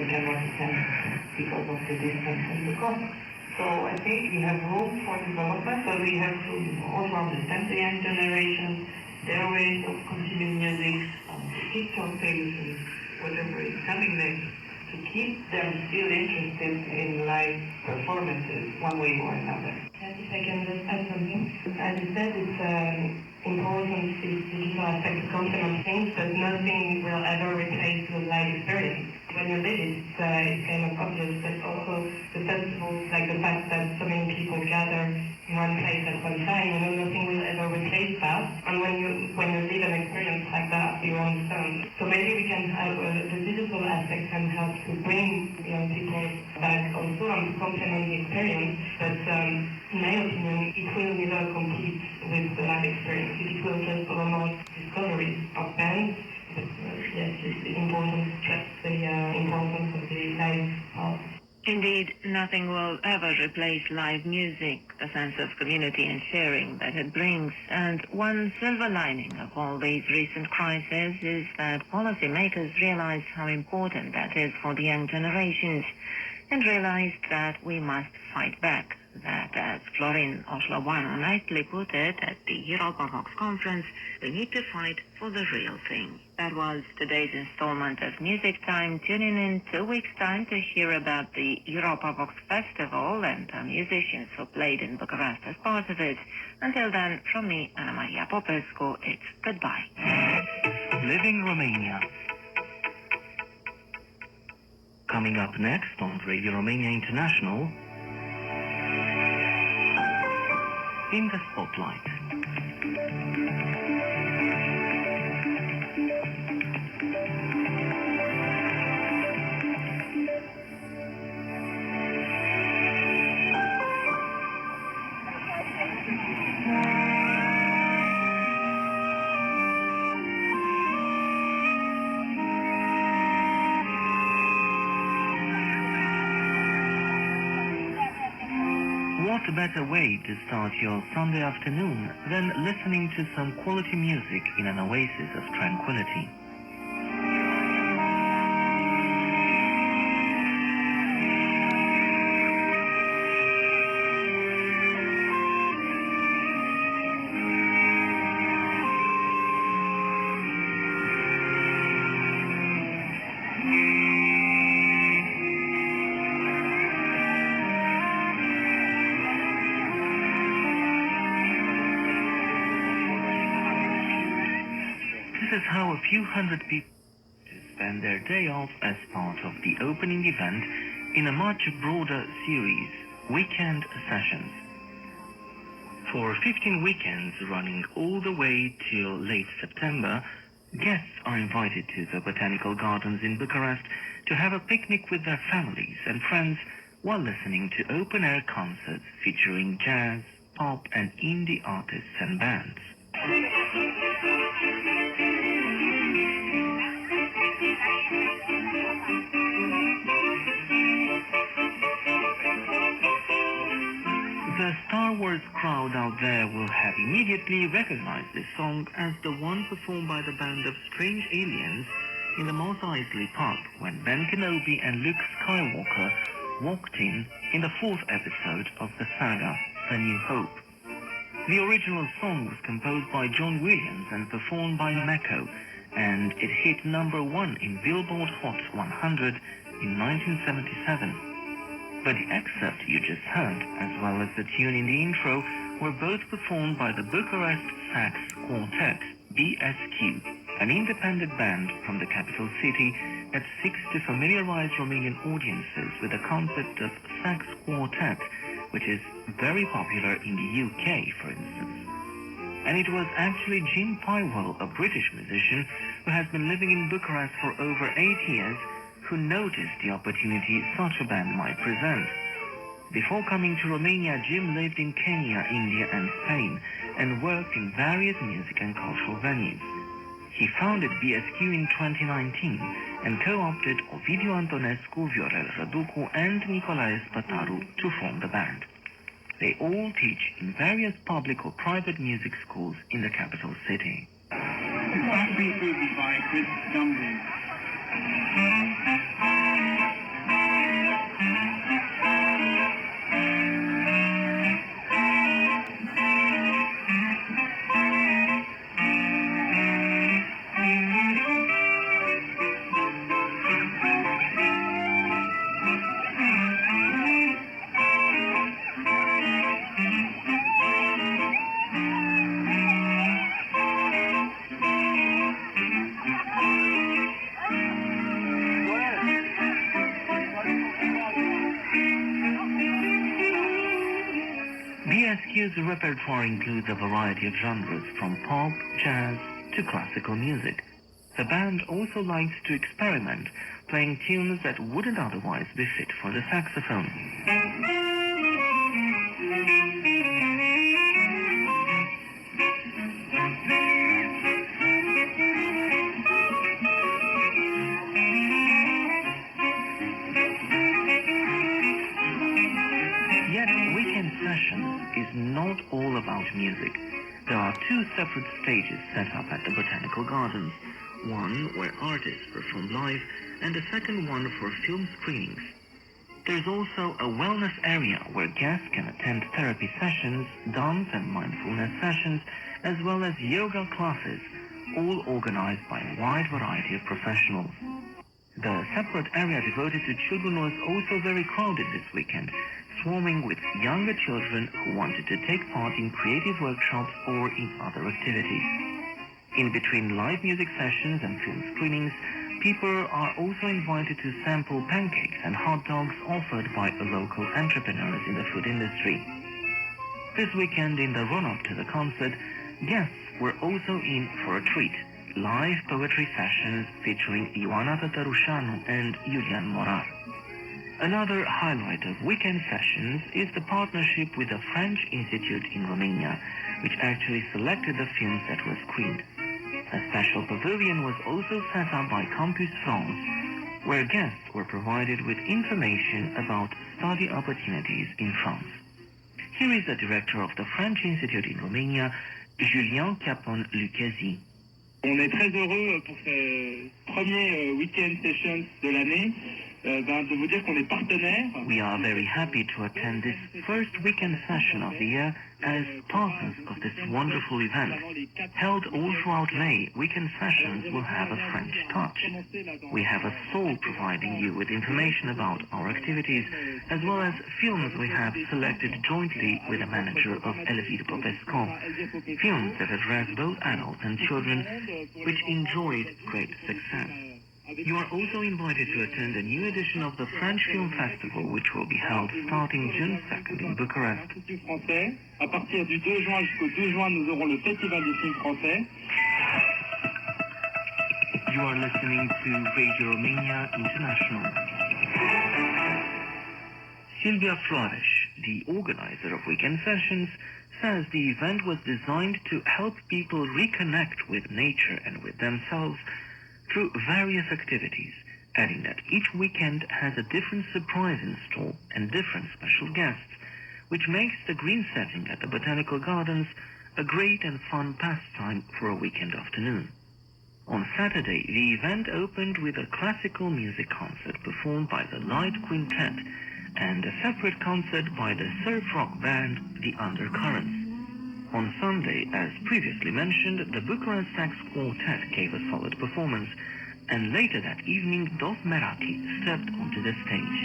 they cannot attend because of the distance and the cost. So I think we have room for development, but we have to also understand the young generation, their ways of consuming music, TikTok pages, whatever is coming next, to keep them still interested in live performances one way or another. If I can just add something. As you said, it's important, this digital aspect to complement things, but nothing will ever replace the live experience. When you live it, it's kind of obvious, but also the festivals, like the fact that so many people gather in one place at one time, nothing will ever replace that. And when you live an experience like that, you understand. So maybe we can have the digital aspect can help to bring people back also and to complement the experience, but in my opinion, it will never compete with the live experience. It will just promote discoveries of bands. But yes, it's important to stress the importance of the live art. Indeed, nothing will ever replace live music, the sense of community and sharing that it brings. And one silver lining of all these recent crises is that policymakers realize how important that is for the young generations and realized that we must fight back. That, as Florin Oșloboanu nicely put it at the EuropaVox conference, we need to fight for the real thing. That was today's installment of Music Time. Tune in 2 weeks' time to hear about the EuropaVox Festival and the musicians who played in Bucharest as part of it. Until then, from me, Ana Maria Popescu, it's goodbye. Living Romania. Coming up next on Radio Romania International, in the spotlight. What better way to start your Sunday afternoon than listening to some quality music in an oasis of tranquility? This is how a few hundred people spend their day off as part of the opening event in a much broader series, Weekend Sessions. For 15 weekends running all the way till late September, guests are invited to the Botanical Gardens in Bucharest to have a picnic with their families and friends while listening to open-air concerts featuring jazz, pop and indie artists and bands. The Star Wars crowd out there will have immediately recognized this song as the one performed by the band of Strange Aliens in the Mos Eisley pub when Ben Kenobi and Luke Skywalker walked in the 4th episode of the saga, A New Hope. The original song was composed by John Williams and performed by Mecco, and it hit number 1 in Billboard Hot 100 in 1977. But the excerpt you just heard, as well as the tune in the intro, were both performed by the Bucharest Sax Quartet, BSQ, an independent band from the capital city that seeks to familiarize Romanian audiences with the concept of sax quartet, which is very popular in the UK, for instance. And it was actually Jim Pywell, a British musician who has been living in Bucharest for over 8 years, who noticed the opportunity such a band might present. Before coming to Romania, Jim lived in Kenya, India and Spain, and worked in various music and cultural venues. He founded BSQ in 2019 and co-opted Ovidiu Antonescu, Viorel Răducu and Nicolae Spătaru to form the band. They all teach in various public or private music schools in the capital city. It's not being by Chris Gumby. BSQ's repertoire includes a variety of genres from pop, jazz to classical music. The band also likes to experiment, playing tunes that wouldn't otherwise be fit for the saxophone. Yet, weekend sessions is not all about music. There are two separate stages set up at the Botanical Gardens, one where artists perform live and the second one for film screenings. There's also a wellness area where guests can attend therapy sessions, dance and mindfulness sessions, as well as yoga classes, all organized by a wide variety of professionals. The separate area devoted to children was also very crowded this weekend, swarming with younger children who wanted to take part in creative workshops or in other activities. In between live music sessions and film screenings, people are also invited to sample pancakes and hot dogs offered by local entrepreneurs in the food industry. This weekend, in the run-up to the concert, guests were also in for a treat. Live poetry sessions featuring Ioana Tătărușanu and Iulian Morar. Another highlight of weekend sessions is the partnership with the French Institute in Romania, which actually selected the films that were screened. A special pavilion was also set up by Campus France, where guests were provided with information about study opportunities in France. Here is the director of the French Institute in Romania, Julien Capon-Lucchesi. On est très heureux pour ce premier week-end sessions de l'année de vous dire qu'on est partenaire. We are very happy to attend this first weekend session of the year as partners of this wonderful event. Held all throughout May, weekend sessions will have a French touch. We have a stall providing you with information about our activities, as well as films we have selected jointly with the manager of Elvire Popescu. Films that address both adults and children, which enjoyed great success. You are also invited to attend a new edition of the French Film Festival, which will be held starting June 2nd in Bucharest. À partir du 2 juin jusqu'au 2 juin, nous aurons le Festival des films français. You are listening to Radio Romania International. Silvia Flores, the organizer of weekend sessions, says the event was designed to help people reconnect with nature and with themselves through various activities, adding that each weekend has a different surprise in store and different special guests, which makes the green setting at the Botanical Gardens a great and fun pastime for a weekend afternoon. On Saturday, the event opened with a classical music concert performed by the Light Quintet and a separate concert by the surf rock band The Undercurrents. On Sunday, as previously mentioned, the Bucharest Sax Quartet gave a solid performance, and later that evening, Dov Meraki stepped onto the stage.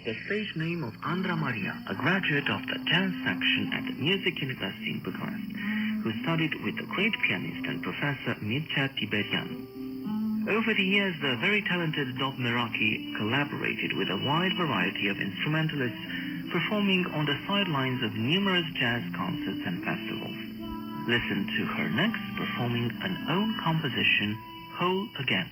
The stage name of Andra Maria, a graduate of the jazz section at the Music University in Bucharest, who studied with the great pianist and professor Mircea Tiberian. Over the years, the very talented Dov Meraki collaborated with a wide variety of instrumentalists, performing on the sidelines of numerous jazz concerts and festivals. Listen to her next performing an own composition, Whole Again.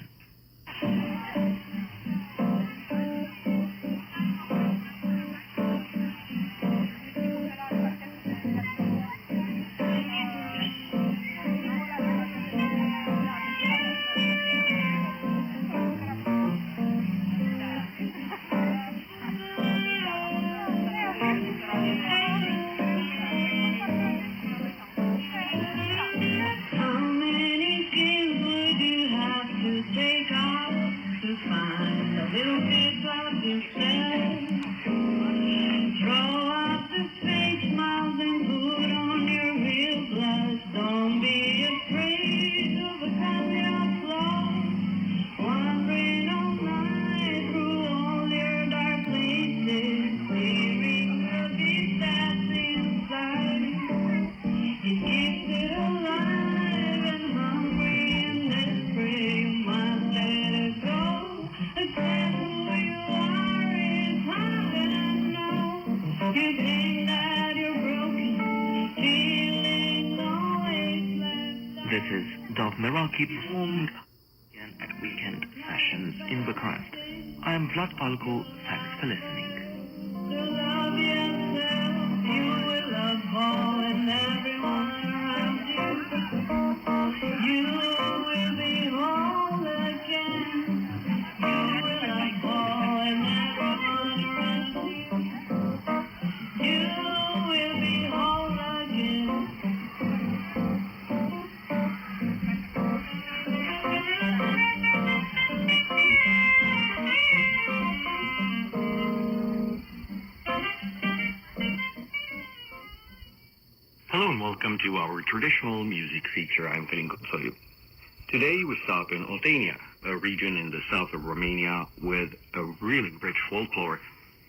This is Dov Meraki performed again at weekend sessions in Bucharest. I am Vlad Palko. Thanks for listening. Love yourself, you will love all and everyone around you. You will be whole again. You will love all and everyone around you. You will be whole again. Hello and welcome to our traditional music feature. I'm Filin Kopsoiu. Today we stop in Oltenia, a region in the south of Romania with a really rich folklore,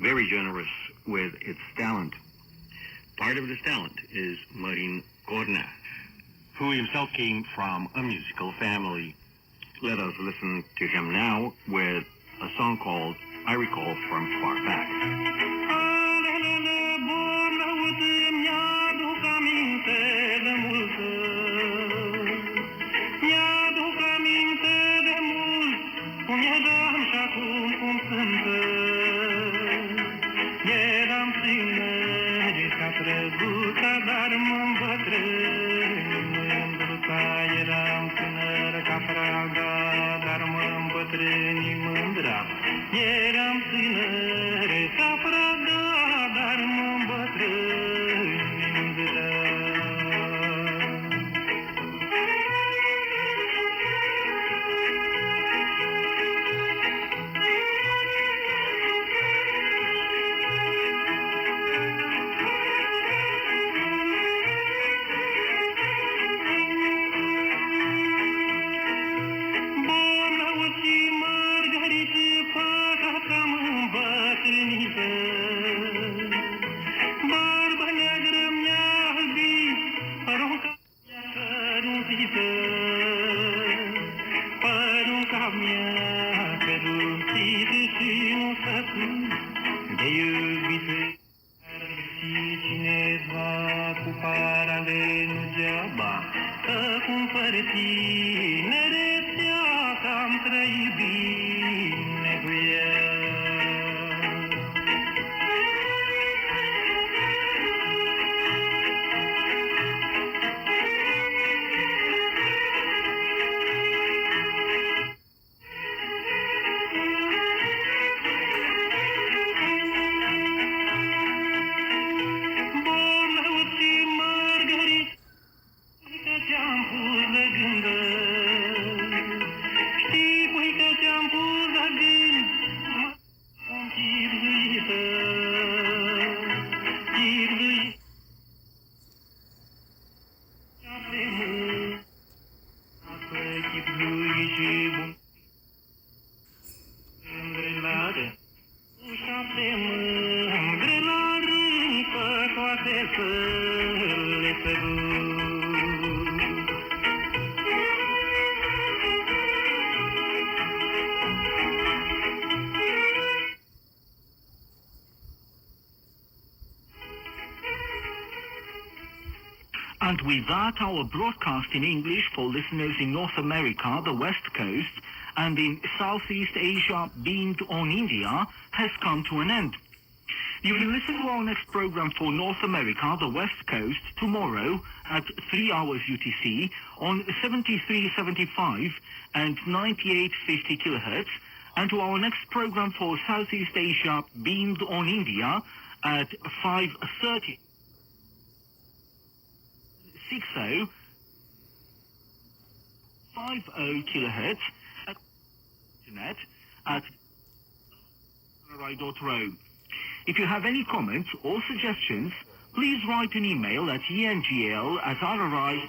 very generous with its talent. Part of this talent is Marin Cornea, who himself came from a musical family. Let us listen to him now with a song called I Recall from Far Back. Dar mă îmbătrâni mândra. Eram tânără ca prada, dar mă îmbătrâni mândra. And with that, our broadcast in English for listeners in North America, the West Coast, and in Southeast Asia, beamed on India, has come to an end. You will listen to our next program for North America, the West Coast, tomorrow at 3 hours UTC on 7375 and 9850 kHz, and to our next program for Southeast Asia, beamed on India at 5:30. 6050 kHz at internet at RRI.ro. If you have any comments or suggestions, please write an email at engl@rri.ro.